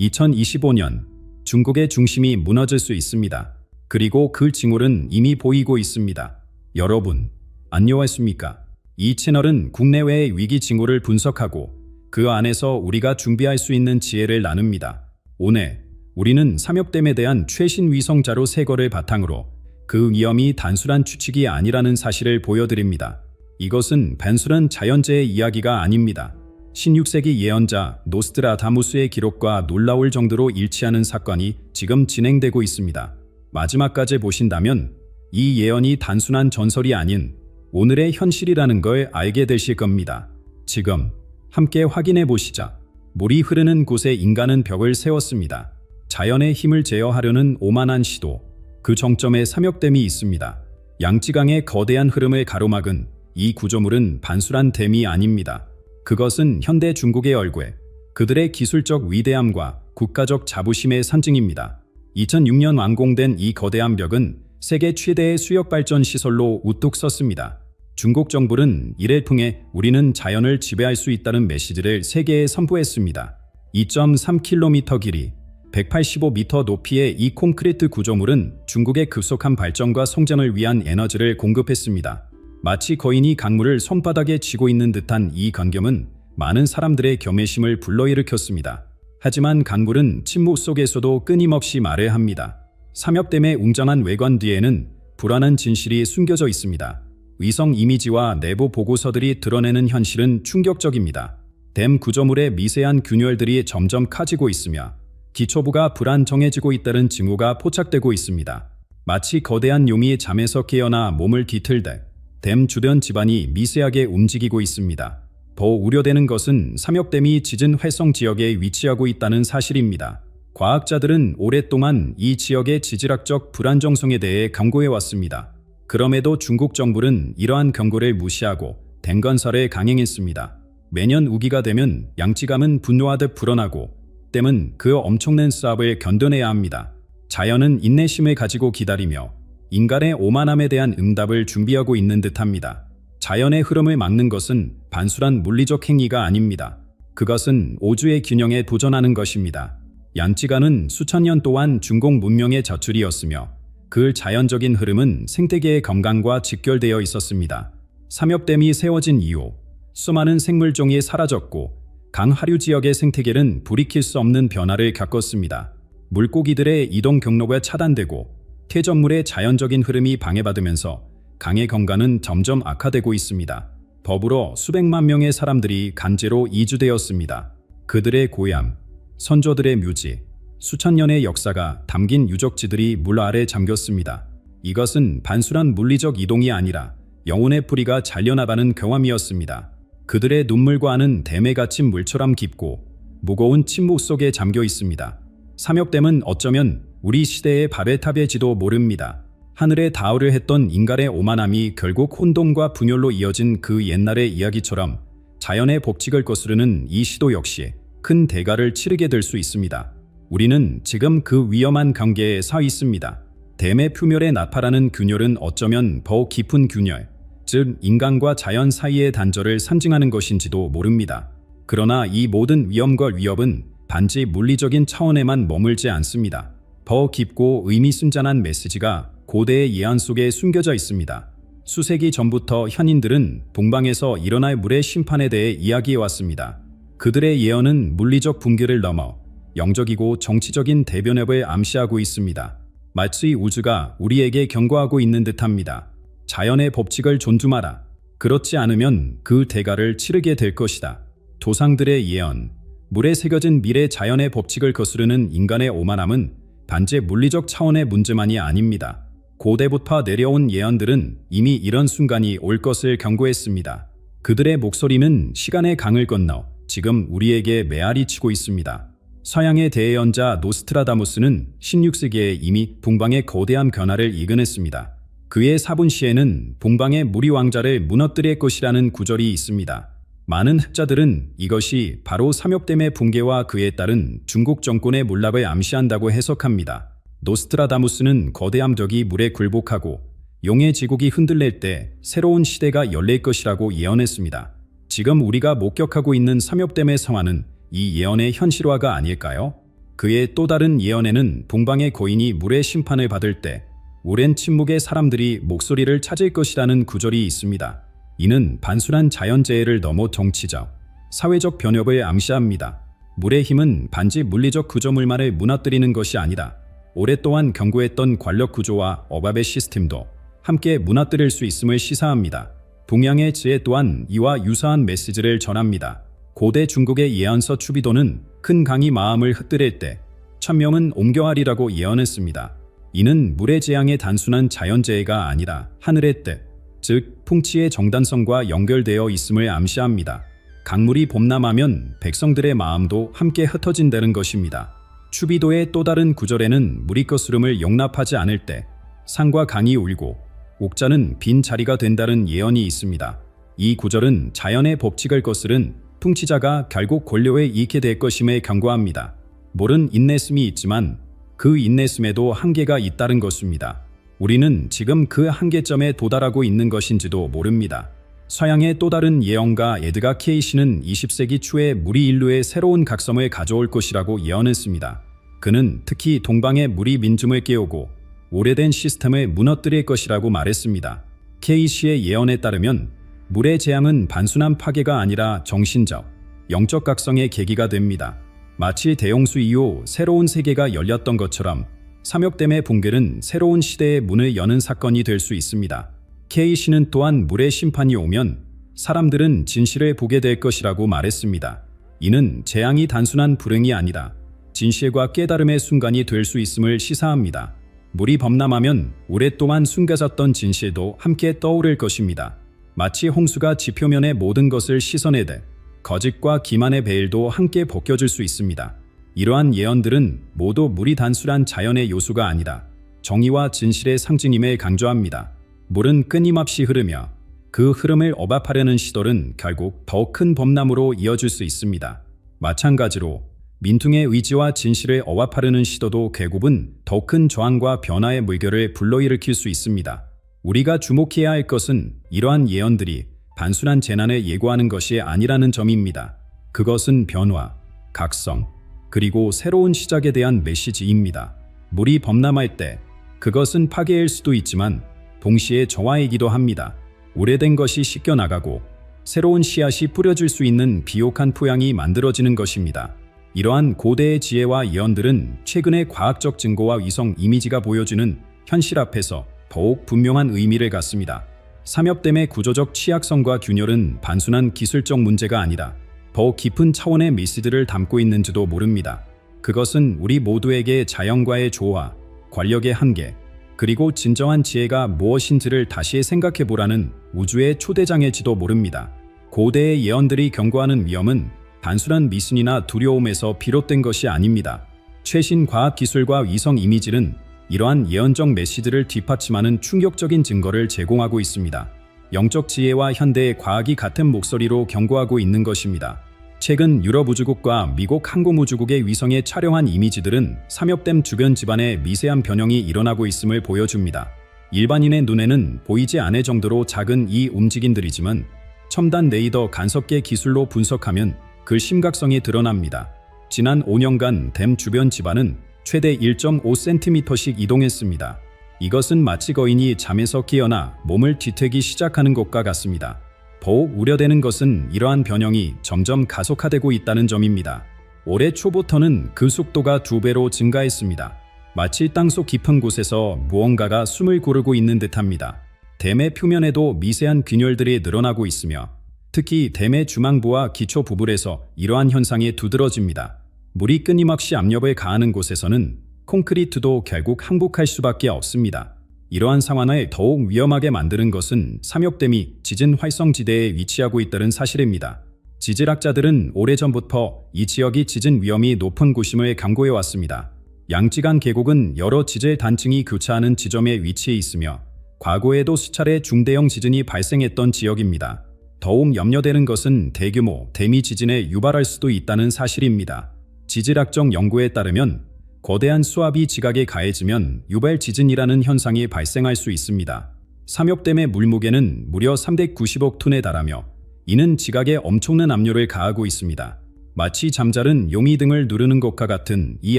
2025년 중국의 중심이 무너질 수 있습니다. 그리고 그 징후는 이미 보이고 있습니다. 여러분, 안녕하십니까? 이 채널은 국내외의 위기 징후를 분석하고 그 안에서 우리가 준비할 수 있는 지혜를 나눕니다. 오늘 우리는 삼엽댐에 대한 최신 위성 자료 3건을 바탕으로 그 위험이 단순한 추측이 아니라는 사실을 보여드립니다. 이것은 단순한 자연재해 이야기가 아닙니다. 16세기 예언자 노스트라다무스의 기록과 놀라울 정도로 일치하는 사건이 지금 진행되고 있습니다. 마지막까지 보신다면 이 예언이 단순한 전설이 아닌 오늘의 현실이라는 걸 알게 되실 겁니다. 지금 함께 확인해 보시죠. 물이 흐르는 곳에 인간은 벽을 세웠습니다. 자연의 힘을 제어하려는 오만한 시도. 그 정점에 삼엽댐이 있습니다. 양쯔강의 거대한 흐름을 가로막은 이 구조물은 단순한 댐이 아닙니다. 그것은 현대 중국의 얼굴, 그들의 기술적 위대함과 국가적 자부심의 상징입니다. 2006년 완공된 이 거대한 벽은 세계 최대의 수력 발전 시설로 우뚝 섰습니다. 중국 정부는 이를 통해 우리는 자연을 지배할 수 있다는 메시지를 세계에 선포했습니다. 2.3km 길이, 185m 높이의 이 콘크리트 구조물은 중국의 급속한 발전과 성장을 위한 에너지를 공급했습니다. 마치 거인이 강물을 손바닥에 쥐고 있는 듯한 이 광경은 많은 사람들의 경외심을 불러일으켰습니다. 하지만 강물은 침묵 속에서도 끊임없이 말을 합니다. 삼엽댐의 웅장한 외관 뒤에는 불안한 진실이 숨겨져 있습니다. 위성 이미지와 내부 보고서들이 드러내는 현실은 충격적입니다. 댐 구조물의 미세한 균열들이 점점 커지고 있으며 기초부가 불안정해지고 있다는 징후가 포착되고 있습니다. 마치 거대한 용이 잠에서 깨어나 몸을 뒤틀듯 댐 주변 지반이 미세하게 움직이고 있습니다. 더 우려되는 것은 삼엽댐이 짙은 활성 지역에 위치하고 있다는 사실입니다. 과학자들은 오랫동안 이 지역의 지질학적 불안정성에 대해 경고해왔습니다. 그럼에도 중국 정부는 이러한 경고를 무시하고 댐 건설에 강행했습니다. 매년 우기가 되면 양쯔강은 분노하듯 불어나고 댐은 그 엄청난 수압을 견뎌내야 합니다. 자연은 인내심을 가지고 기다리며 인간의 오만함에 대한 응답을 준비하고 있는 듯합니다. 자연의 흐름을 막는 것은 단순한 물리적 행위가 아닙니다. 그것은 우주의 균형에 도전하는 것입니다. 양쯔강은 수천 년 동안 중국 문명의 젖줄이었으며 그 자연적인 흐름은 생태계의 건강과 직결되어 있었습니다. 삼엽댐이 세워진 이후 수많은 생물종이 사라졌고 강하류 지역의 생태계는 돌이킬 수 없는 변화를 겪었습니다. 물고기들의 이동 경로가 차단되고 퇴적물의 자연적인 흐름이 방해받으면서 강의 건강은 점점 악화되고 있습니다. 더불어 수백만 명의 사람들이 강제로 이주되었습니다. 그들의 고향, 선조들의 묘지, 수천 년의 역사가 담긴 유적지들이 물 아래 잠겼습니다. 이것은 단순한 물리적 이동이 아니라 영혼의 뿌리가 잘려나가는 경험이었습니다. 그들의 눈물과 하는 댐에 갇힌 물처럼 깊고 무거운 침묵 속에 잠겨 있습니다. 삼엽댐은 어쩌면 우리 시대의 바벨탑일지도 모릅니다. 하늘에 닿으려 했던 인간의 오만함이 결국 혼돈과 분열로 이어진 그 옛날의 이야기처럼 자연의 법칙을 거스르는 이 시도 역시 큰 대가를 치르게 될 수 있습니다. 우리는 지금 그 위험한 경계에 서 있습니다. 댐의 표면에 나타나는 균열은 어쩌면 더 깊은 균열, 즉 인간과 자연 사이의 단절을 상징하는 것인지도 모릅니다. 그러나 이 모든 위험과 위협은 단지 물리적인 차원에만 머물지 않습니다. 더 깊고 의미심장한 메시지가 고대의 예언 속에 숨겨져 있습니다. 수세기 전부터 현인들은 동방에서 일어날 물의 심판에 대해 이야기해왔습니다. 그들의 예언은 물리적 붕괴를 넘어 영적이고 정치적인 대변협을 암시하고 있습니다. 마치 우주가 우리에게 경고하고 있는 듯합니다. 자연의 법칙을 존중하라. 그렇지 않으면 그 대가를 치르게 될 것이다. 조상들의 예언, 물에 새겨진 미래 자연의 법칙을 거스르는 인간의 오만함은 단지 물리적 차원의 문제만이 아닙니다. 고대부터 내려온 예언들은 이미 이런 순간이 올 것을 경고했습니다. 그들의 목소리는 시간의 강을 건너 지금 우리에게 메아리 치고 있습니다. 서양의 대예언자 노스트라다무스는 16세기에 이미 동방의 거대한 변화를 예견했습니다. 그의 사분시에는 동방의 무리 왕자를 무너뜨릴 것이라는 구절이 있습니다. 많은 학자들은 이것이 바로 삼엽댐의 붕괴와 그에 따른 중국 정권의 몰락을 암시한다고 해석합니다. 노스트라다무스는 거대한 벽이 물에 굴복하고 용의 지국이 흔들릴 때 새로운 시대가 열릴 것이라고 예언했습니다. 지금 우리가 목격하고 있는 삼엽댐의 성화는 이 예언의 현실화가 아닐까요? 그의 또 다른 예언에는 동방의 거인이 물의 심판을 받을 때 오랜 침묵의 사람들이 목소리를 찾을 것이라는 구절이 있습니다. 이는 단순한 자연재해를 넘어 정치적, 사회적 변혁을 암시합니다. 물의 힘은 단지 물리적 구조물만을 무너뜨리는 것이 아니라 오랫동안 견고했던 권력 구조와 억압의 시스템도 함께 무너뜨릴 수 있음을 시사합니다. 동양의 지혜 또한 이와 유사한 메시지를 전합니다. 고대 중국의 예언서 추비도는 큰 강이 마음을 흩뜨릴 때 천명은 옮겨하리라고 예언했습니다. 이는 물의 재앙의 단순한 자연재해가 아니라 하늘의 뜻, 즉 풍치의 정단성과 연결되어 있음을 암시합니다. 강물이 범람하면 백성들의 마음도 함께 흩어진다는 것입니다. 추비도의 또 다른 구절에는 물이 거스름을 용납하지 않을 때 산과 강이 울고 옥자는 빈 자리가 된다는 예언이 있습니다. 이 구절은 자연의 법칙을 거스른 통치자가 결국 권력에 잃게 될 것임에 경고합니다. 물은 인내심이 있지만 그 인내심에도 한계가 있다는 것입니다. 우리는 지금 그 한계점에 도달하고 있는 것인지도 모릅니다. 서양의 또 다른 예언가 에드가 케이시는 20세기 초에 물이 인류의 새로운 각성을 가져올 것이라고 예언했습니다. 그는 특히 동방의 물이 민중을 깨우고 오래된 시스템을 무너뜨릴 것이라고 말했습니다. 케이시의 예언에 따르면 물의 재앙은 단순한 파괴가 아니라 정신적, 영적 각성의 계기가 됩니다. 마치 대홍수 이후 새로운 세계가 열렸던 것처럼 삼역댐의 붕괴는 새로운 시대의 문을 여는 사건이 될 수 있습니다. 케이시는 또한 물의 심판이 오면 사람들은 진실을 보게 될 것이라고 말했습니다. 이는 재앙이 단순한 불행이 아니라 진실과 깨달음의 순간이 될 수 있음을 시사합니다. 물이 범람하면 오랫동안 숨겨졌던 진실도 함께 떠오를 것입니다. 마치 홍수가 지표면의 모든 것을 씻어내듯 거짓과 기만의 베일도 함께 벗겨질 수 있습니다. 이러한 예언들은 모두 물이 단순한 자연의 요소가 아니라 정의와 진실의 상징임을 강조합니다. 물은 끊임없이 흐르며 그 흐름을 억압하려는 시도는 결국 더 큰 범람으로 이어질 수 있습니다. 마찬가지로 민중의 의지와 진실을 억압하려는 시도도 결국은 더 큰 저항과 변화의 물결을 불러일으킬 수 있습니다. 우리가 주목해야 할 것은 이러한 예언들이 단순한 재난을 예고하는 것이 아니라는 점입니다. 그것은 변화, 각성, 그리고 새로운 시작에 대한 메시지입니다. 물이 범람할 때 그것은 파괴일 수도 있지만 동시에 저하이기도 합니다. 오래된 것이 씻겨나가고 새로운 씨앗이 뿌려질 수 있는 비옥한 토양이 만들어지는 것입니다. 이러한 고대의 지혜와 예언들은 최근의 과학적 증거와 위성 이미지가 보여주는 현실 앞에서 더욱 분명한 의미를 갖습니다. 삼엽댐의 구조적 취약성과 균열은 단순한 기술적 문제가 아니라 더 깊은 차원의 메시지를 담고 있는지도 모릅니다. 그것은 우리 모두에게 자연과의 조화, 권력의 한계, 그리고 진정한 지혜가 무엇인지를 다시 생각해보라는 우주의 초대장일지도 모릅니다. 고대의 예언들이 경고하는 위험은 단순한 미신이나 두려움에서 비롯된 것이 아닙니다. 최신 과학기술과 위성 이미지는 이러한 예언적 메시지를 뒷받침하는 충격적인 증거를 제공하고 있습니다. 영적 지혜와 현대의 과학이 같은 목소리로 경고하고 있는 것입니다. 최근 유럽 우주국과 미국 항공우주국의 위성에 촬영한 이미지들은 삼엽댐 주변 지반에 미세한 변형이 일어나고 있음을 보여줍니다. 일반인의 눈에는 보이지 않을 정도로 작은 이 움직임들이지만 첨단 레이더 간섭계 기술로 분석하면 그 심각성이 드러납니다. 지난 5년간 댐 주변 지반은 최대 1.5cm씩 이동했습니다. 이것은 마치 거인이 잠에서 깨어나 몸을 뒤태기 시작하는 것과 같습니다. 더욱 우려되는 것은 이러한 변형이 점점 가속화되고 있다는 점입니다. 올해 초부터는 그 속도가 2배로 증가했습니다. 마치 땅속 깊은 곳에서 무언가가 숨을 고르고 있는 듯합니다. 댐의 표면에도 미세한 균열들이 늘어나고 있으며 특히 댐의 중앙부와 기초 부분에서 이러한 현상이 두드러집니다. 물이 끊임없이 압력을 가하는 곳에서는 콘크리트도 결국 항복할 수밖에 없습니다. 이러한 상황을 더욱 위험하게 만드는 것은 삼엽댐이 지진 활성지대에 위치하고 있다는 사실입니다. 지질학자들은 오래전부터 이 지역이 지진 위험이 높은 곳임을 경고해왔습니다. 양지간 계곡은 여러 지질 단층이 교차하는 지점에 위치해 있으며 과거에도 수차례 중대형 지진이 발생했던 지역입니다. 더욱 염려되는 것은 대규모 대미 지진에 유발할 수도 있다는 사실입니다. 지질학적 연구에 따르면 거대한 수압이 지각에 가해지면 유발 지진이라는 현상이 발생할 수 있습니다. 삼엽댐의 물무게는 무려 390억 톤에 달하며 이는 지각에 엄청난 압력을 가하고 있습니다. 마치 잠자는 용이 등을 누르는 것과 같은 이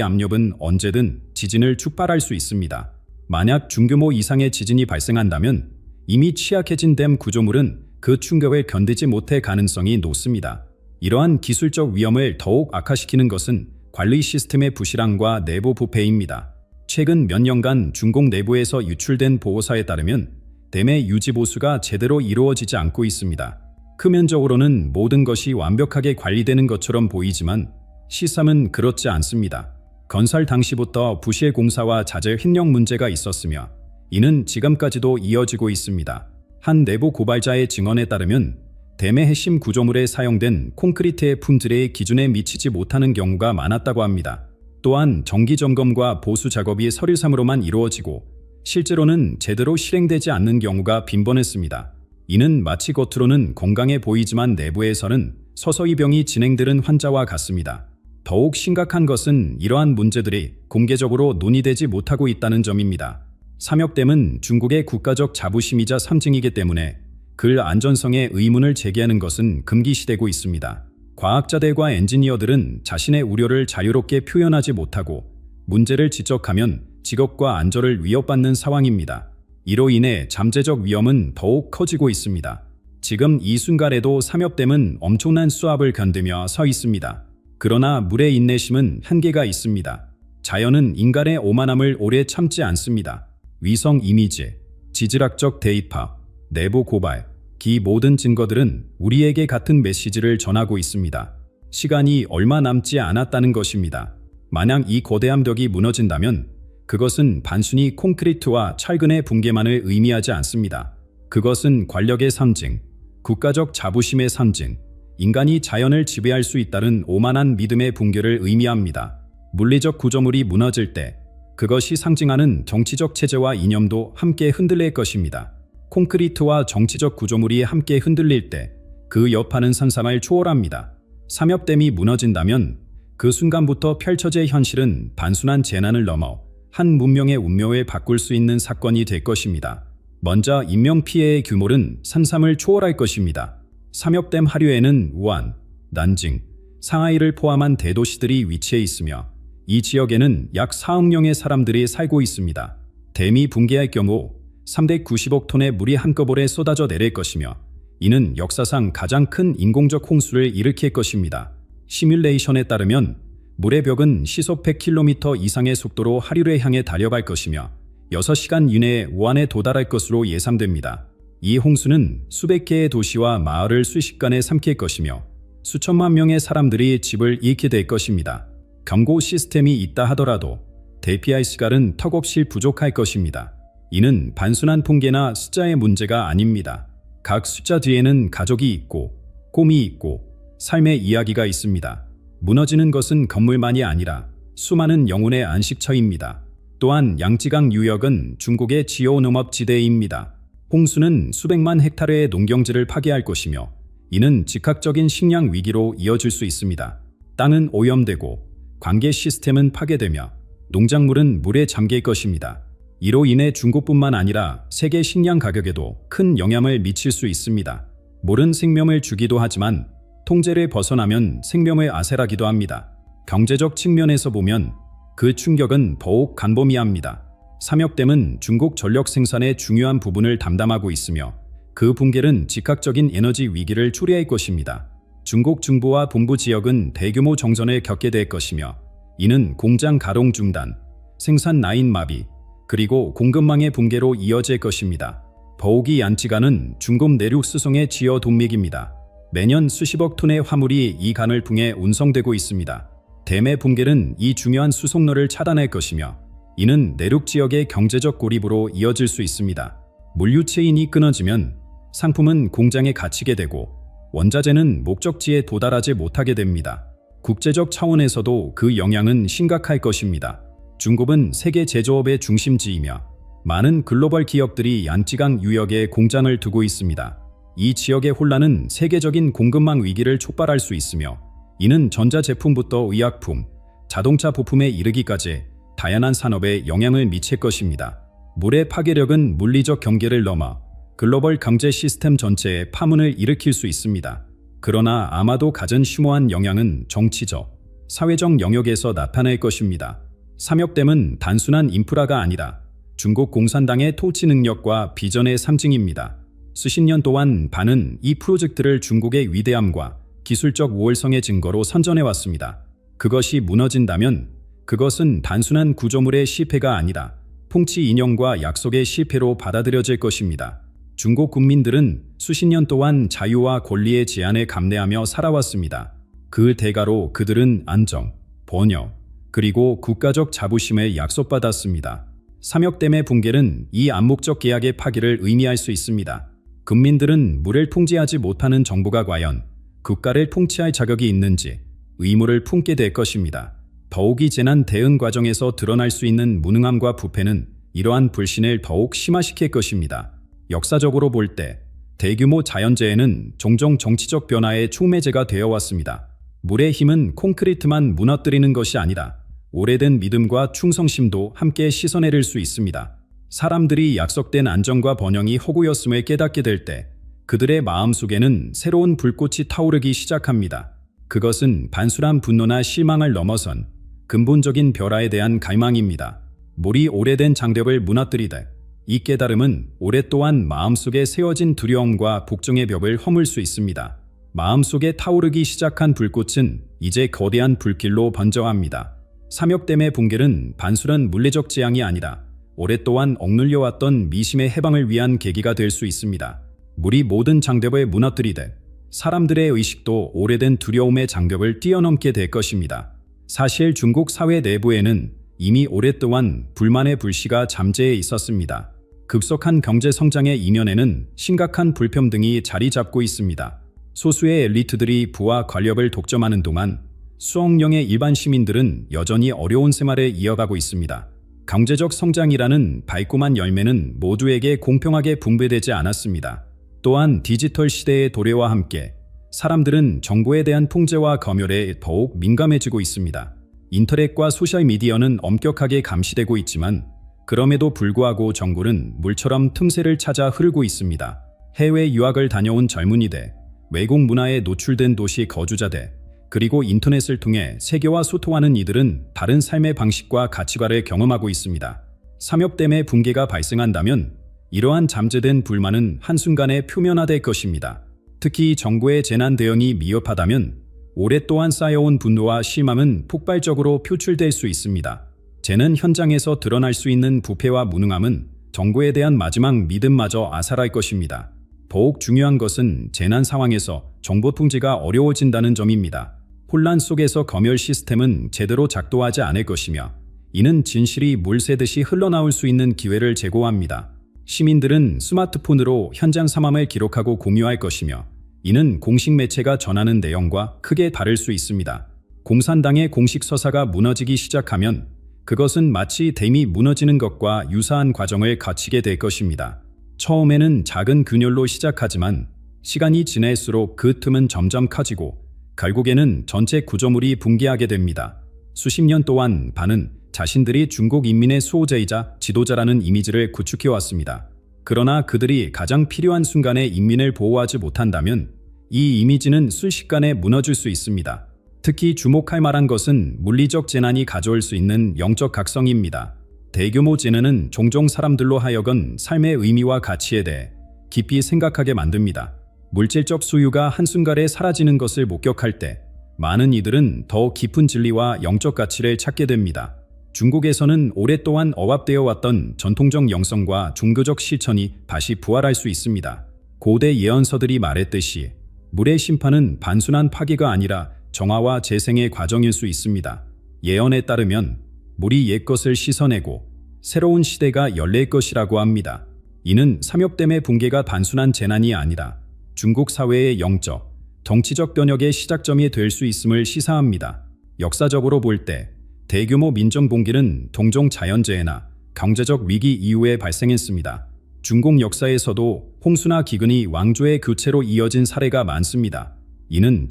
압력은 언제든 지진을 촉발할 수 있습니다. 만약 중규모 이상의 지진이 발생한다면 이미 취약해진 댐 구조물은 그 충격을 견디지 못할 가능성이 높습니다. 이러한 기술적 위험을 더욱 악화시키는 것은 관리 시스템의 부실함과 내부 부패입니다. 최근 몇 년간 중국 내부에서 유출된 보고서에 따르면 댐의 유지 보수가 제대로 이루어지지 않고 있습니다. 표면적으로는 모든 것이 완벽하게 관리되는 것처럼 보이지만 실상은 그렇지 않습니다. 건설 당시부터 부실 공사와 자재 협력 문제가 있었으며 이는 지금까지도 이어지고 있습니다. 한 내부 고발자의 증언에 따르면 댐의 핵심 구조물에 사용된 콘크리트의 품질의 기준에 미치지 못하는 경우가 많았다고 합니다. 또한 정기 점검과 보수 작업이 서류상으로만 이루어지고 실제로는 제대로 실행되지 않는 경우가 빈번했습니다. 이는 마치 겉으로는 건강해 보이지만 내부에서는 서서히 병이 진행되는 환자와 같습니다. 더욱 심각한 것은 이러한 문제들이 공개적으로 논의되지 못하고 있다는 점입니다. 삼역댐은 중국의 국가적 자부심이자 상징이기 때문에 그 안전성에 의문을 제기하는 것은 금기시되고 있습니다. 과학자들과 엔지니어들은 자신의 우려를 자유롭게 표현하지 못하고 문제를 지적하면 직업과 안전을 위협받는 상황입니다. 이로 인해 잠재적 위험은 더욱 커지고 있습니다. 지금 이 순간에도 삼역댐은 엄청난 수압을 견디며 서 있습니다. 그러나 물의 인내심은 한계가 있습니다. 자연은 인간의 오만함을 오래 참지 않습니다. 위성 이미지, 지질학적 대입파, 내부 고발, 이 모든 증거들은 우리에게 같은 메시지를 전하고 있습니다. 시간이 얼마 남지 않았다는 것입니다. 만약 이 거대한 벽이 무너진다면 그것은 단순히 콘크리트와 철근의 붕괴만을 의미하지 않습니다. 그것은 권력의 상징, 국가적 자부심의 상징, 인간이 자연을 지배할 수 있다는 오만한 믿음의 붕괴를 의미합니다. 물리적 구조물이 무너질 때 그것이 상징하는 정치적 체제와 이념도 함께 흔들릴 것입니다. 콘크리트와 정치적 구조물이 함께 흔들릴 때 그 여파는 상상을 초월합니다. 삼역댐이 무너진다면 그 순간부터 펼쳐질 현실은 단순한 재난을 넘어 한 문명의 운명을 바꿀 수 있는 사건이 될 것입니다. 먼저 인명피해의 규모는 상상을 초월할 것입니다. 삼역댐 하류에는 우한, 난징, 상하이를 포함한 대도시들이 위치해 있으며 이 지역에는 약 4억 명의 사람들이 살고 있습니다. 댐이 붕괴할 경우 390억 톤의 물이 한꺼번에 쏟아져 내릴 것이며 이는 역사상 가장 큰 인공적 홍수를 일으킬 것입니다. 시뮬레이션에 따르면 물의 벽은 시속 100km 이상의 속도로 하류를 향해 달려갈 것이며 6시간 이내에 우한에 도달할 것으로 예상됩니다. 이 홍수는 수백 개의 도시와 마을을 순식간에 삼킬 것이며 수천만 명의 사람들이 집을 잃게 될 것입니다. 경고 시스템이 있다 하더라도 대피할 시간은 턱없이 부족할 것입니다. 이는 단순한 통계나 숫자의 문제가 아닙니다. 각 숫자 뒤에는 가족이 있고 꿈이 있고 삶의 이야기가 있습니다. 무너지는 것은 건물만이 아니라 수많은 영혼의 안식처입니다. 또한 양지강 유역은 중국의 지요 농업지대입니다. 홍수는 수백만 헥타르의 농경지를 파괴할 것이며 이는 즉각적인 식량 위기로 이어질 수 있습니다. 땅은 오염되고 관계 시스템은 파괴되며 농작물은 물에 잠길 것입니다. 이로 인해 중국뿐만 아니라 세계 식량 가격에도 큰 영향을 미칠 수 있습니다. 물은 생명을 주기도 하지만 통제를 벗어나면 생명을 아세라기도 합니다. 경제적 측면에서 보면 그 충격은 더욱 간범위합니다. 삼역댐은 중국 전력 생산의 중요한 부분을 담당하고 있으며 그 붕괴는 즉각적인 에너지 위기를 초래할 것입니다. 중국 중부와 동부 지역은 대규모 정전을 겪게 될 것이며 이는 공장 가동 중단, 생산 라인 마비, 그리고 공급망의 붕괴로 이어질 것입니다. 더욱이 양지간은 중국 내륙 수송의 지여 동맥입니다. 매년 수십억 톤의 화물이 이 강을 통해 운송되고 있습니다. 댐의 붕괴는 이 중요한 수송로를 차단할 것이며 이는 내륙 지역의 경제적 고립으로 이어질 수 있습니다. 물류 체인이 끊어지면 상품은 공장에 갇히게 되고 원자재는 목적지에 도달하지 못하게 됩니다. 국제적 차원에서도 그 영향은 심각할 것입니다. 중국은 세계 제조업의 중심지이며 많은 글로벌 기업들이 양지강 유역에 공장을 두고 있습니다. 이 지역의 혼란은 세계적인 공급망 위기를 촉발할 수 있으며 이는 전자제품부터 의약품, 자동차 부품에 이르기까지 다양한 산업에 영향을 미칠 것입니다. 물의 파괴력은 물리적 경계를 넘어 글로벌 경제 시스템 전체에 파문을 일으킬 수 있습니다. 그러나 아마도 가장 심오한 영향은 정치적, 사회적 영역에서 나타날 것입니다. 삼역댐은 단순한 인프라가 아니라 중국 공산당의 통치 능력과 비전의 상징입니다. 수십 년 동안 반은 이 프로젝트를 중국의 위대함과 기술적 우월성의 증거로 선전해왔습니다. 그것이 무너진다면 그것은 단순한 구조물의 실패가 아니라 통치 이념과 약속의 실패로 받아들여질 것입니다. 중국 국민들은 수십 년 동안 자유와 권리의 제한에 감내하며 살아왔습니다. 그 대가로 그들은 안정, 번영, 그리고 국가적 자부심을 약속받았습니다. 삼역댐의 붕괴는 이 암묵적 계약의 파기를 의미할 수 있습니다. 국민들은 물을 통제하지 못하는 정부가 과연 국가를 통치할 자격이 있는지 의무를 품게 될 것입니다. 더욱이 재난 대응 과정에서 드러날 수 있는 무능함과 부패는 이러한 불신을 더욱 심화시킬 것입니다. 역사적으로 볼 때 대규모 자연재해는 종종 정치적 변화의 촉매제가 되어 왔습니다. 물의 힘은 콘크리트만 무너뜨리는 것이 아니라 오래된 믿음과 충성심도 함께 씻어내릴 수 있습니다. 사람들이 약속된 안정과 번영이 허구였음을 깨닫게 될 때 그들의 마음속에는 새로운 불꽃이 타오르기 시작합니다. 그것은 단순한 분노나 실망을 넘어선 근본적인 변화에 대한 갈망입니다. 물이 오래된 장벽을 무너뜨리되 이 깨달음은 오랫동안 마음속에 세워진 두려움과 복종의 벽을 허물 수 있습니다. 마음속에 타오르기 시작한 불꽃은 이제 거대한 불길로 번져갑니다. 삼역댐의 붕괴는 단순한 물리적 재앙이 아니라 오랫동안 억눌려왔던 미심의 해방을 위한 계기가 될 수 있습니다. 물이 모든 장벽을 무너뜨리되 사람들의 의식도 오래된 두려움의 장벽을 뛰어넘게 될 것입니다. 사실 중국 사회 내부에는 이미 오랫동안 불만의 불씨가 잠재해 있었습니다. 급속한 경제 성장의 이면에는 심각한 불평등이 자리 잡고 있습니다. 소수의 엘리트들이 부와 권력을 독점하는 동안 수억 명의 일반 시민들은 여전히 어려운 생활을 이어가고 있습니다. 경제적 성장이라는 달콤한 열매는 모두에게 공평하게 분배되지 않았습니다. 또한 디지털 시대의 도래와 함께 사람들은 정보에 대한 통제와 검열에 더욱 민감해지고 있습니다. 인터넷과 소셜미디어는 엄격하게 감시되고 있지만 그럼에도 불구하고 정보는 물처럼 틈새를 찾아 흐르고 있습니다. 해외 유학을 다녀온 젊은이들, 외국 문화에 노출된 도시 거주자들, 그리고 인터넷을 통해 세계와 소통하는 이들은 다른 삶의 방식과 가치관을 경험하고 있습니다. 삼역댐의 붕괴가 발생한다면 이러한 잠재된 불만은 한순간에 표면화될 것입니다. 특히 정부의 재난 대응이 미흡하다면 오랫동안 쌓여온 분노와 실망은 폭발적으로 표출될 수 있습니다. 재난 현장에서 드러날 수 있는 부패와 무능함은 정부에 대한 마지막 믿음마저 앗아갈 것입니다. 더욱 중요한 것은 재난 상황에서 정보 통제가 어려워진다는 점입니다. 혼란 속에서 검열 시스템은 제대로 작동하지 않을 것이며 이는 진실이 물 새듯이 흘러나올 수 있는 기회를 제공합니다. 시민들은 스마트폰으로 현장 상황을 기록하고 공유할 것이며 이는 공식 매체가 전하는 내용과 크게 다를 수 있습니다. 공산당의 공식 서사가 무너지기 시작하면 그것은 마치 댐이 무너지는 것과 유사한 과정을 거치게 될 것입니다. 처음에는 작은 균열로 시작하지만 시간이 지날수록 그 틈은 점점 커지고 결국에는 전체 구조물이 붕괴하게 됩니다. 수십 년 동안 반은 자신들이 중국 인민의 수호자이자 지도자라는 이미지를 구축해왔습니다. 그러나 그들이 가장 필요한 순간에 인민을 보호하지 못한다면 이 이미지는 순식간에 무너질 수 있습니다. 특히 주목할 만한 것은 물리적 재난이 가져올 수 있는 영적 각성입니다. 대규모 재난은 종종 사람들로 하여금 삶의 의미와 가치에 대해 깊이 생각하게 만듭니다. 물질적 소유가 한순간에 사라지는 것을 목격할 때 많은 이들은 더 깊은 진리와 영적 가치를 찾게 됩니다. 중국에서는 오랫동안 억압되어 왔던 전통적 영성과 종교적 실천이 다시 부활할 수 있습니다. 고대 예언서들이 말했듯이 물의 심판은 단순한 파괴가 아니라 정화와 재생의 과정일 수 있습니다. 예언에 따르면 물이 옛것을 씻어내고 새로운 시대가 열릴 것이라고 합니다. 이는 삼역댐의 붕괴가 단순한 재난이 아니라 중국 사회의 영적, 정치적 변혁의 시작점이 될 수 있음을 시사합니다. 역사적으로 볼 때 대규모 민정 붕괴는 동종 자연재해나 경제적 위기 이후에 발생했습니다. 중국 역사에서도 홍수나 기근이 왕조의 교체로 이어진 사례가 많습니다. 이는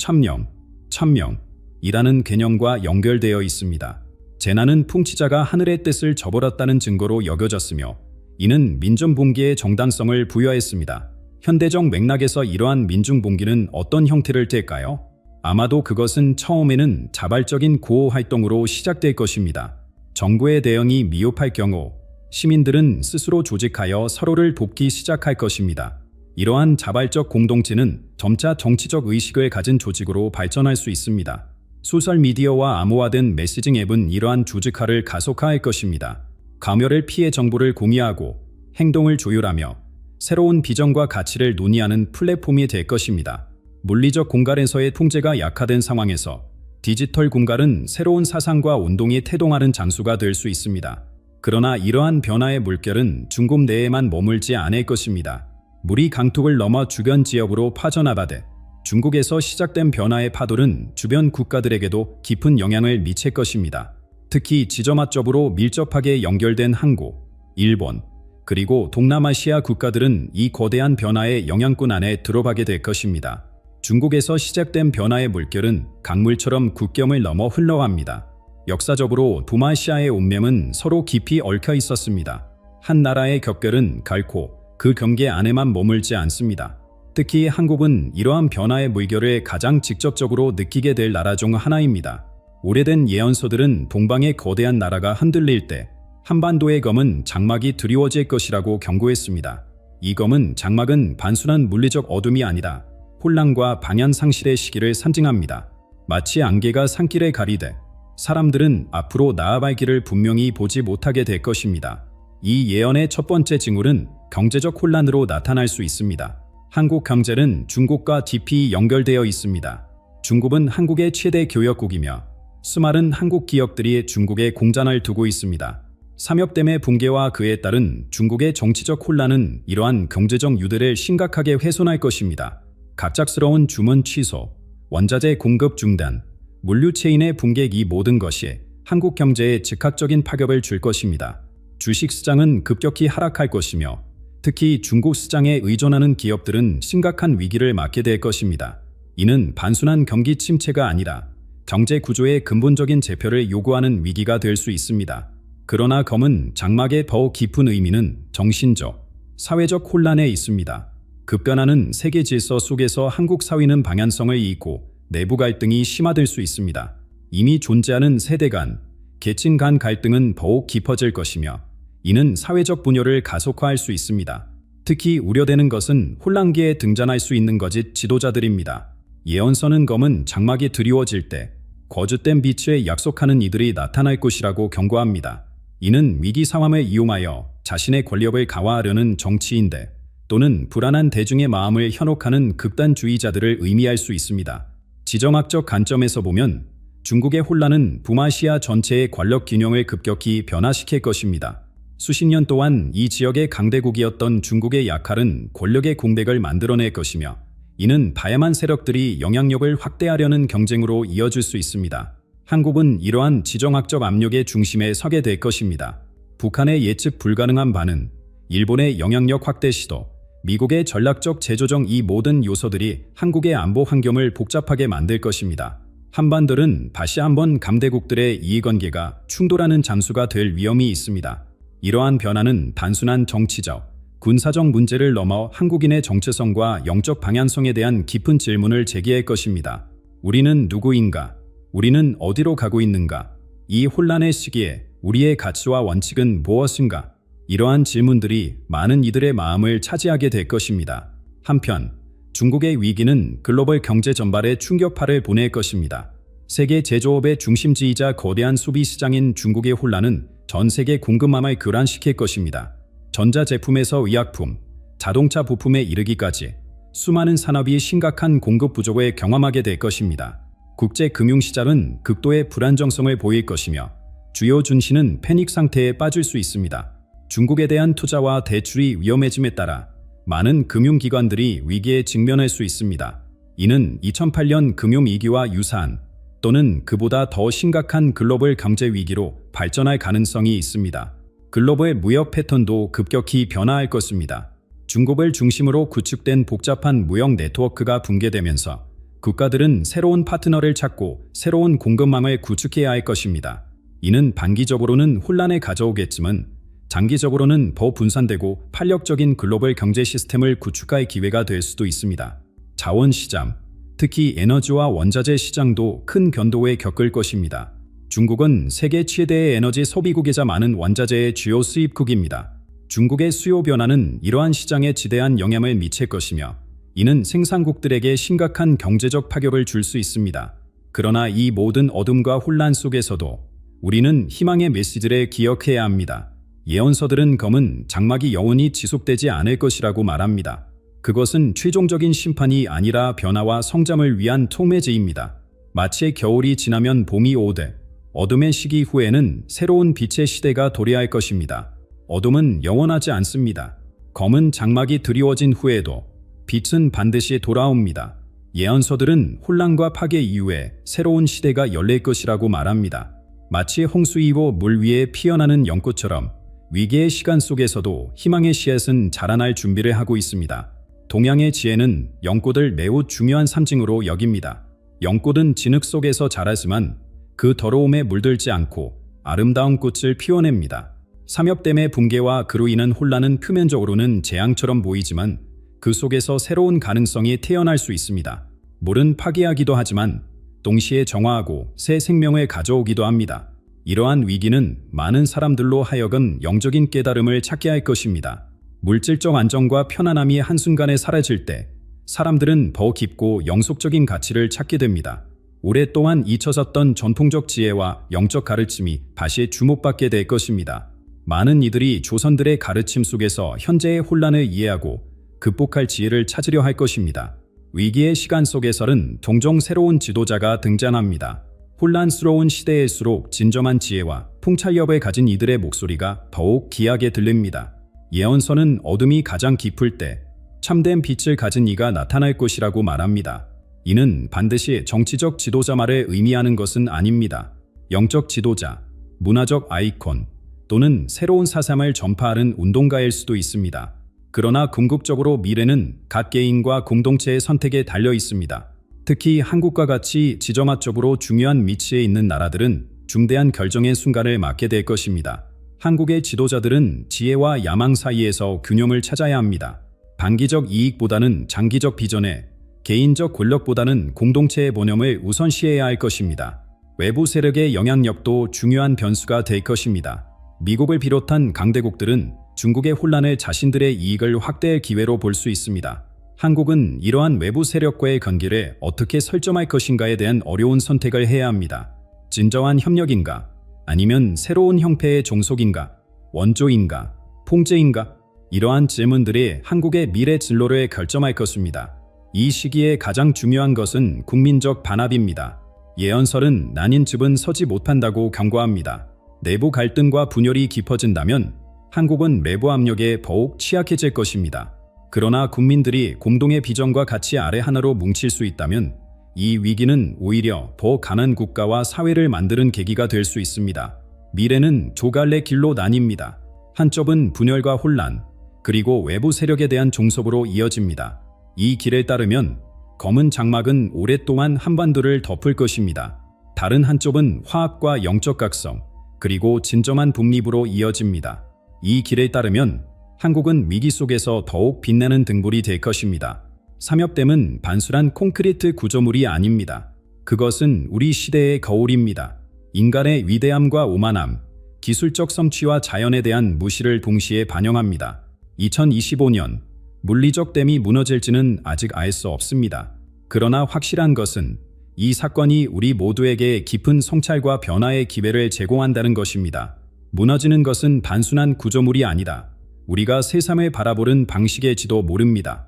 천명이라는 개념과 연결되어 있습니다. 재난은 통치자가 하늘의 뜻을 저버렸다는 증거로 여겨졌으며 이는 민정 붕괴의 정당성을 부여했습니다. 현대적 맥락에서 이러한 민중봉기는 어떤 형태를 띨까요? 아마도 그것은 처음에는 자발적인 구호 활동으로 시작될 것입니다. 정부의 대응이 미흡할 경우 시민들은 스스로 조직하여 서로를 돕기 시작할 것입니다. 이러한 자발적 공동체는 점차 정치적 의식을 가진 조직으로 발전할 수 있습니다. 소셜미디어와 암호화된 메시징 앱은 이러한 조직화를 가속화할 것입니다. 감염을 피해 정보를 공유하고 행동을 조율하며 새로운 비전과 가치를 논의하는 플랫폼이 될 것입니다. 물리적 공간에서의 통제가 약화된 상황에서 디지털 공간은 새로운 사상과 운동이 태동하는 장소가 될 수 있습니다. 그러나 이러한 변화의 물결은 중국 내에만 머물지 않을 것입니다. 물이 강둑을 넘어 주변 지역으로 퍼져나가되 중국에서 시작된 변화의 파도는 주변 국가들에게도 깊은 영향을 미칠 것입니다. 특히 지점화적으로 밀접하게 연결된 한국, 일본, 그리고 동남아시아 국가들은 이 거대한 변화의 영향권 안에 들어가게 될 것입니다. 중국에서 시작된 변화의 물결은 강물처럼 국경을 넘어 흘러갑니다. 역사적으로 동아시아의 운명은 서로 깊이 얽혀 있었습니다. 한 나라의 격결은 결코 그 경계 안에만 머물지 않습니다. 특히 한국은 이러한 변화의 물결을 가장 직접적으로 느끼게 될 나라 중 하나입니다. 오래된 예언서들은 동방의 거대한 나라가 흔들릴 때 한반도의 검은 장막이 드리워질 것이라고 경고했습니다. 이 검은 장막은 단순한 물리적 어둠이 아니라 혼란과 방향 상실의 시기를 상징합니다. 마치 안개가 산길을 가리되 사람들은 앞으로 나아갈 길을 분명히 보지 못하게 될 것입니다. 이 예언의 첫 번째 징후는 경제적 혼란으로 나타날 수 있습니다. 한국 경제는 중국과 깊이 연결되어 있습니다. 중국은 한국의 최대 교역국이며 수많은 한국 기업들이 중국에 공장을 두고 있습니다. 삼엽댐의 붕괴와 그에 따른 중국의 정치적 혼란은 이러한 경제적 유대를 심각하게 훼손할 것입니다. 갑작스러운 주문 취소, 원자재 공급 중단, 물류 체인의 붕괴 이 모든 것이 한국 경제에 즉각적인 파격을 줄 것입니다. 주식시장은 급격히 하락할 것이며 특히 중국 시장에 의존하는 기업들은 심각한 위기를 맞게 될 것입니다. 이는 단순한 경기 침체가 아니라 경제 구조의 근본적인 재편을 요구하는 위기가 될 수 있습니다. 그러나 검은 장막의 더 깊은 의미는 정신적, 사회적 혼란에 있습니다. 급변하는 세계 질서 속에서 한국 사회는 방향성을 잃고 내부 갈등이 심화될 수 있습니다. 이미 존재하는 세대 간, 계층 간 갈등은 더욱 깊어질 것이며 이는 사회적 분열을 가속화할 수 있습니다. 특히 우려되는 것은 혼란기에 등장할 수 있는 거짓 지도자들입니다. 예언서는 검은 장막이 드리워질 때 거짓된 빛에 약속하는 이들이 나타날 것이라고 경고합니다. 이는 위기 상황을 이용하여 자신의 권력을 강화하려는 정치인들 또는 불안한 대중의 마음을 현혹하는 극단주의자들을 의미할 수 있습니다. 지정학적 관점에서 보면 중국의 혼란은 북아시아 전체의 권력 균형을 급격히 변화시킬 것입니다. 수십 년 동안 이 지역의 강대국이었던 중국의 약할은 권력의 공백을 만들어낼 것이며 이는 다양한 세력들이 영향력을 확대하려는 경쟁으로 이어질 수 있습니다. 한국은 이러한 지정학적 압력의 중심에 서게 될 것입니다. 북한의 예측 불가능한 반응, 일본의 영향력 확대 시도, 미국의 전략적 제조정 이 모든 요소들이 한국의 안보 환경을 복잡하게 만들 것입니다. 한반도는 다시 한번 강대국들의 이해관계가 충돌하는 장소가 될 위험이 있습니다. 이러한 변화는 단순한 정치적, 군사적 문제를 넘어 한국인의 정체성과 영적 방향성에 대한 깊은 질문을 제기할 것입니다. 우리는 누구인가? 우리는 어디로 가고 있는가? 이 혼란의 시기에 우리의 가치와 원칙은 무엇인가? 이러한 질문들이 많은 이들의 마음을 차지하게 될 것입니다. 한편 중국의 위기는 글로벌 경제 전반에 충격파를 보낼 것입니다. 세계 제조업의 중심지이자 거대한 소비 시장인 중국의 혼란은 전 세계 공급망을 교란시킬 것입니다. 전자제품에서 의약품, 자동차 부품에 이르기까지 수많은 산업이 심각한 공급 부족을 경험하게 될 것입니다. 국제 금융시장은 극도의 불안정성을 보일 것이며 주요 증시는 패닉 상태에 빠질 수 있습니다. 중국에 대한 투자와 대출이 위험해짐에 따라 많은 금융기관들이 위기에 직면할 수 있습니다. 이는 2008년 금융위기와 유사한 또는 그보다 더 심각한 글로벌 경제 위기로 발전할 가능성이 있습니다. 글로벌 무역 패턴도 급격히 변화할 것입니다. 중국을 중심으로 구축된 복잡한 무역 네트워크가 붕괴되면서 국가들은 새로운 파트너를 찾고 새로운 공급망을 구축해야 할 것입니다. 이는 단기적으로는 혼란을 가져오겠지만 장기적으로는 더 분산되고 탄력적인 글로벌 경제 시스템을 구축할 기회가 될 수도 있습니다. 자원 시장, 특히 에너지와 원자재 시장도 큰 변동을 겪을 것입니다. 중국은 세계 최대의 에너지 소비국이자 많은 원자재의 주요 수입국입니다. 중국의 수요 변화는 이러한 시장에 지대한 영향을 미칠 것이며 이는 생산국들에게 심각한 경제적 타격을 줄 수 있습니다. 그러나 이 모든 어둠과 혼란 속에서도 우리는 희망의 메시지를 기억해야 합니다. 예언서들은 검은 장막이 영원히 지속되지 않을 것이라고 말합니다. 그것은 최종적인 심판이 아니라 변화와 성장을 위한 통매제입니다. 마치 겨울이 지나면 봄이 오듯 어둠의 시기 후에는 새로운 빛의 시대가 도래할 것입니다. 어둠은 영원하지 않습니다. 검은 장막이 드리워진 후에도 빛은 반드시 돌아옵니다. 예언서들은 혼란과 파괴 이후에 새로운 시대가 열릴 것이라고 말합니다. 마치 홍수 이후 물 위에 피어나는 연꽃처럼 위기의 시간 속에서도 희망의 씨앗은 자라날 준비를 하고 있습니다. 동양의 지혜는 연꽃을 매우 중요한 상징으로 여깁니다. 연꽃은 진흙 속에서 자라지만 그 더러움에 물들지 않고 아름다운 꽃을 피워냅니다. 삼엽댐의 붕괴와 그로 인한 혼란은 표면적으로는 재앙처럼 보이지만 그 속에서 새로운 가능성이 태어날 수 있습니다. 물은 파괴하기도 하지만 동시에 정화하고 새 생명을 가져오기도 합니다. 이러한 위기는 많은 사람들로 하여금 영적인 깨달음을 찾게 할 것입니다. 물질적 안정과 편안함이 한순간에 사라질 때 사람들은 더 깊고 영속적인 가치를 찾게 됩니다. 오랫동안 잊혀졌던 전통적 지혜와 영적 가르침이 다시 주목받게 될 것입니다. 많은 이들이 조선들의 가르침 속에서 현재의 혼란을 이해하고 극복할 지혜를 찾으려 할 것입니다. 위기의 시간 속에서는 종종 새로운 지도자가 등장합니다. 혼란스러운 시대일수록 진정한 지혜와 통찰력을 가진 이들의 목소리가 더욱 귀하게 들립니다. 예언서는 어둠이 가장 깊을 때 참된 빛을 가진 이가 나타날 것이라고 말합니다. 이는 반드시 정치적 지도자만을 의미하는 것은 아닙니다. 영적 지도자, 문화적 아이콘 또는 새로운 사상을 전파하는 운동가일 수도 있습니다. 그러나 궁극적으로 미래는 각 개인과 공동체의 선택에 달려 있습니다. 특히 한국과 같이 지정학적으로 중요한 위치에 있는 나라들은 중대한 결정의 순간을 맞게 될 것입니다. 한국의 지도자들은 지혜와 야망 사이에서 균형을 찾아야 합니다. 단기적 이익보다는 장기적 비전에, 개인적 권력보다는 공동체의 번영을 우선시해야 할 것입니다. 외부 세력의 영향력도 중요한 변수가 될 것입니다. 미국을 비롯한 강대국들은 중국의 혼란을 자신들의 이익을 확대할 기회로 볼 수 있습니다. 한국은 이러한 외부 세력과의 관계를 어떻게 설정할 것인가에 대한 어려운 선택을 해야 합니다. 진정한 협력인가? 아니면 새로운 형태의 종속인가? 원조인가? 통제인가? 이러한 질문들이 한국의 미래 진로를 결정할 것입니다. 이 시기에 가장 중요한 것은 국민적 반합입니다. 예언설은 나뉜 즙은 서지 못한다고 경고합니다. 내부 갈등과 분열이 깊어진다면 한국은 외부 압력에 더욱 취약해질 것입니다. 그러나 국민들이 공동의 비전과 가치 아래 하나로 뭉칠 수 있다면 이 위기는 오히려 더 강한 국가와 사회를 만드는 계기가 될 수 있습니다. 미래는 두 갈래 길로 나뉩니다. 한쪽은 분열과 혼란, 그리고 외부 세력에 대한 종속으로 이어집니다. 이 길에 따르면 검은 장막은 오랫동안 한반도를 덮을 것입니다. 다른 한쪽은 화합과 영적 각성, 그리고 진정한 독립으로 이어집니다. 이 길에 따르면 한국은 위기 속에서 더욱 빛나는 등불이 될 것입니다. 삼엽댐은 단순한 콘크리트 구조물이 아닙니다. 그것은 우리 시대의 거울입니다. 인간의 위대함과 오만함, 기술적 성취와 자연에 대한 무시를 동시에 반영합니다. 2025년 물리적 댐이 무너질지는 아직 알 수 없습니다. 그러나 확실한 것은 이 사건이 우리 모두에게 깊은 성찰과 변화의 기회를 제공한다는 것입니다. 무너지는 것은 단순한 구조물이 아니다. 우리가 세상을 바라보는 방식일지도 모릅니다.